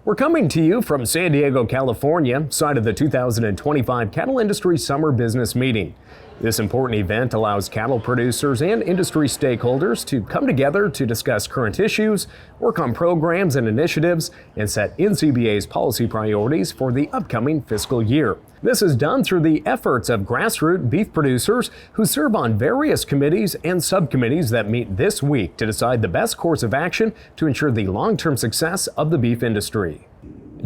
We're coming to you from San Diego, California, site of the 2025 Cattle Industry Summer Business Meeting. This important event allows cattle producers and industry stakeholders to come together to discuss current issues, work on programs and initiatives, and set NCBA's policy priorities for the upcoming fiscal year. This is done through the efforts of grassroots beef producers who serve on various committees and subcommittees that meet this week to decide the best course of action to ensure the long-term success of the beef industry.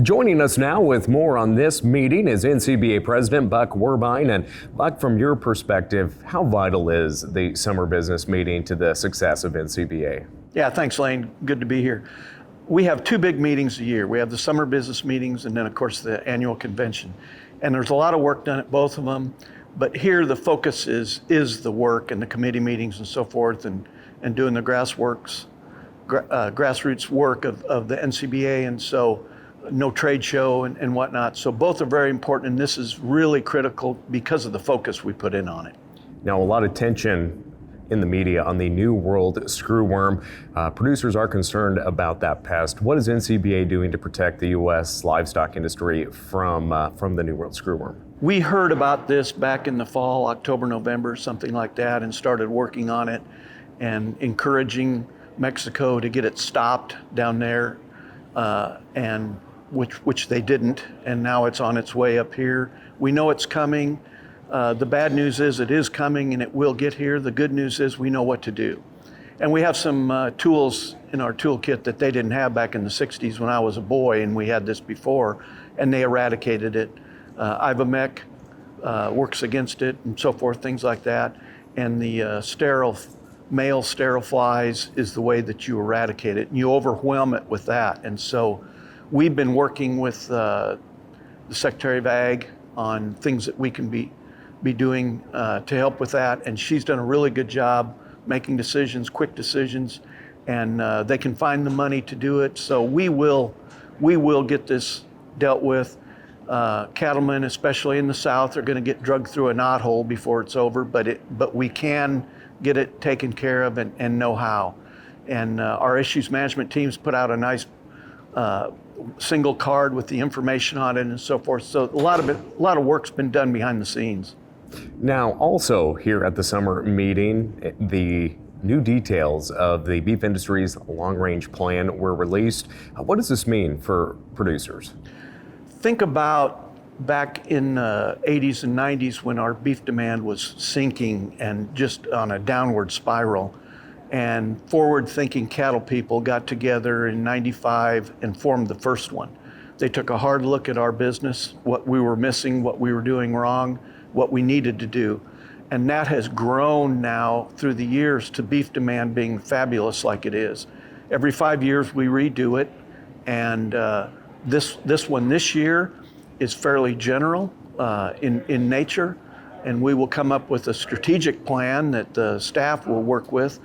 Joining us now with more on this meeting is NCBA President Buck Wehrbein. And Buck, from your perspective, how vital is the summer business meeting to the success of NCBA? Yeah, thanks, Lane. Good to be here. We have two big meetings a year. We have the summer business meetings and then, of course, the annual convention. And there's a lot of work done at both of them. But here the focus is the work and the committee meetings and so forth and doing the grassroots work of the NCBA. And so no trade show and whatnot. So both are very important, and this is really critical because of the focus we put in on it. Now, a lot of tension in the media on the New World screwworm. Producers are concerned about that pest. What is NCBA doing to protect the U.S. livestock industry from the New World screwworm? We heard about this back in the fall, October, November, something like that, and started working on it and encouraging Mexico to get it stopped down there, and which they didn't, and now it's on its way up here. We know it's coming. The bad news is it is coming and it will get here. The good news is we know what to do. And we have some tools in our toolkit that they didn't have back in the 60s when I was a boy, and we had this before, and they eradicated it. Ivamec works against it and so forth, things like that. And the male sterile flies is the way that you eradicate it, and you overwhelm it with that. And so we've been working with the Secretary of Ag on things that we can be doing to help with that, and she's done a really good job making decisions, quick decisions, and they can find the money to do it. So we will get this dealt with. Cattlemen, especially in the South, are going to get drugged through a knothole before it's over, but we can get it taken care of and know how. And our issues management teams put out a nice single card with the information on it and so forth. So a lot of work's been done behind the scenes. Now, also here at the summer meeting, the new details of the beef industry's long-range plan were released. What does this mean for producers? Think about back in the 80s and 90s when our beef demand was sinking and just on a downward spiral. And forward-thinking cattle people got together in '95 and formed the first one. They took a hard look at our business, what we were missing, what we were doing wrong, what we needed to do. And that has grown now through the years to beef demand being fabulous like it is. Every 5 years we redo it, and this one this year is fairly general in nature, and we will come up with a strategic plan that the staff will work with,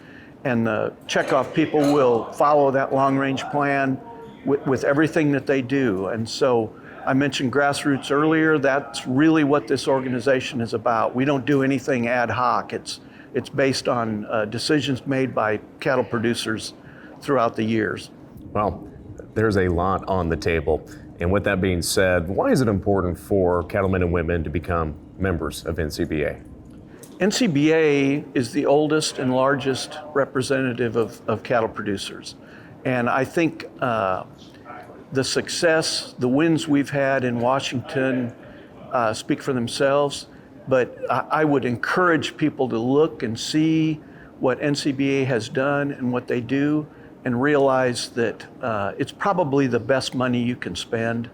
and the checkoff people will follow that long-range plan with everything that they do. And so I mentioned grassroots earlier. That's really what this organization is about. We don't do anything ad hoc. It's based on decisions made by cattle producers throughout the years. Well, there's a lot on the table. And with that being said, why is it important for cattlemen and women to become members of NCBA? NCBA is the oldest and largest representative of cattle producers. And I think the success, the wins we've had in Washington speak for themselves. But I would encourage people to look and see what NCBA has done and what they do, and realize that it's probably the best money you can spend,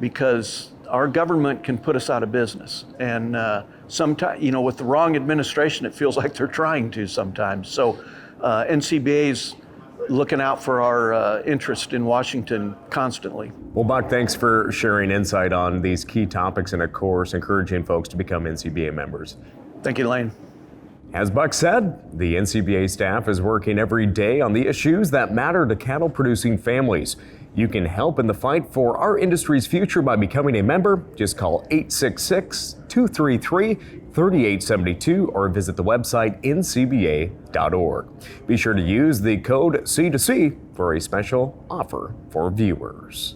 because our government can put us out of business. And sometimes, with the wrong administration, it feels like they're trying to sometimes. So NCBA's looking out for our interest in Washington constantly. Well, Buck, thanks for sharing insight on these key topics and, of course, encouraging folks to become NCBA members. Thank you, Lane. As Buck said, the NCBA staff is working every day on the issues that matter to cattle-producing families. You can help in the fight for our industry's future by becoming a member. Just call 866-233-3872 or visit the website ncba.org. Be sure to use the code C2C for a special offer for viewers.